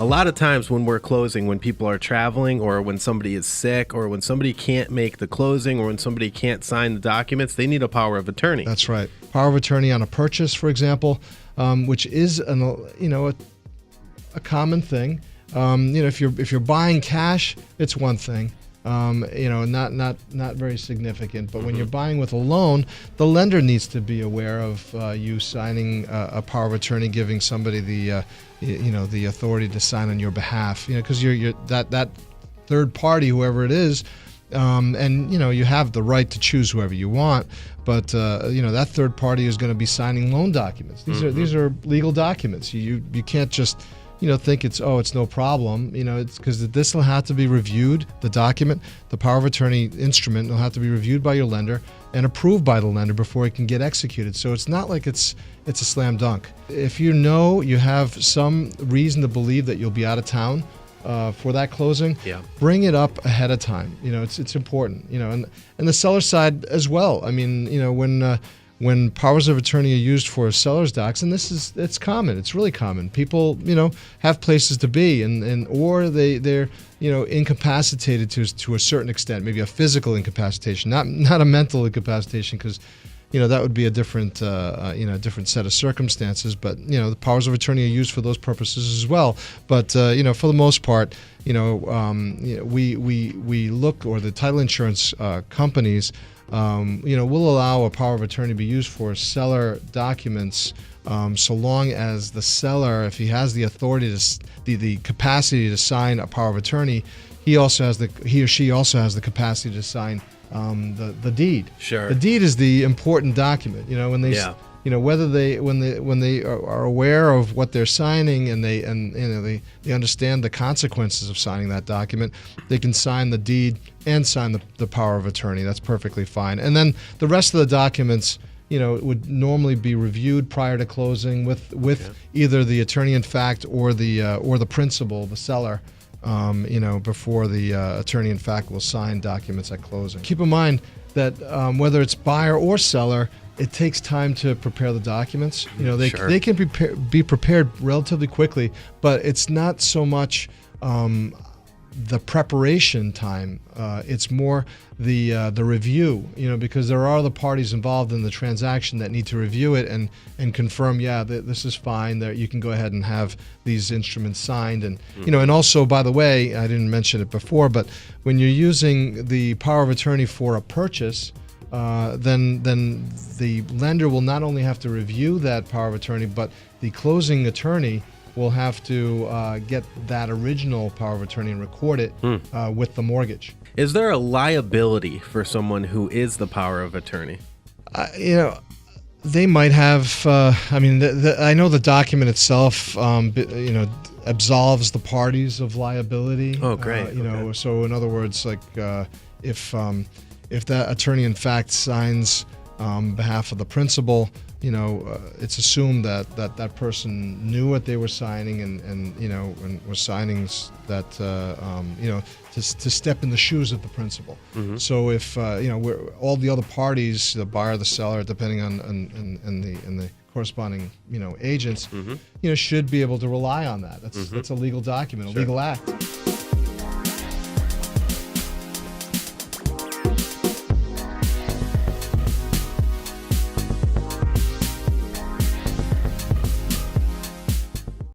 A lot of times when we're closing, when people are traveling or when somebody is sick or when somebody can't make the closing or when somebody can't sign the documents, they need a power of attorney. That's right. Power of attorney on a purchase, for example, which is a common thing. If you're buying cash, it's one thing. Not very significant. But when you're buying with a loan, the lender needs to be aware of you signing a power of attorney, giving somebody the authority to sign on your behalf. Because you're that third party, whoever it is, and you have the right to choose whoever you want. But that third party is going to be signing loan documents. These are legal documents. You can't just think it's no problem. It's because this will have to be reviewed. The document, the power of attorney instrument, will have to be reviewed by your lender and approved by the lender before it can get executed. So it's not like it's a slam dunk. If you have some reason to believe that you'll be out of town for that closing, bring it up ahead of time. It's important. And the seller side as well. I mean, when powers of attorney are used for seller's docs, and it's common. It's really common. People, have places to be, or they're incapacitated to a certain extent, maybe a physical incapacitation, not a mental incapacitation, because that would be a different different set of circumstances. But the powers of attorney are used for those purposes as well. But for the most part, we look, or the title insurance companies. Will allow a power of attorney to be used for seller documents so long as the seller, if he has the authority the capacity to sign a power of attorney, he or she also has the capacity to sign the deed. Sure. The deed is the important document. When they whether when they are aware of what they're signing and they understand the consequences of signing that document, they can sign the deed and sign the power of attorney. That's perfectly fine. And then the rest of the documents, would normally be reviewed prior to closing with either the attorney in fact or the principal, the seller. Before the attorney in fact will sign documents at closing. Keep in mind that whether it's buyer or seller, it takes time to prepare the documents. They can be prepared relatively quickly, but it's not so much the preparation time. It's more the review. Because there are other parties involved in the transaction that need to review it and confirm, this is fine. That you can go ahead and have these instruments signed. And and also, by the way, I didn't mention it before, but when you're using the power of attorney for a purchase, then the lender will not only have to review that power of attorney, but the closing attorney will have to get that original power of attorney and record it with the mortgage. Is there a liability for someone who is the power of attorney? They might have. I know the document itself, absolves the parties of liability. Oh, great. So in other words, like if that attorney in fact signs on behalf of the principal, it's assumed that person knew what they were signing and was signing that to step in the shoes of the principal. So if all the other parties, the buyer, the seller, depending on the corresponding agents, should be able to rely on that. That's a legal document, a legal act.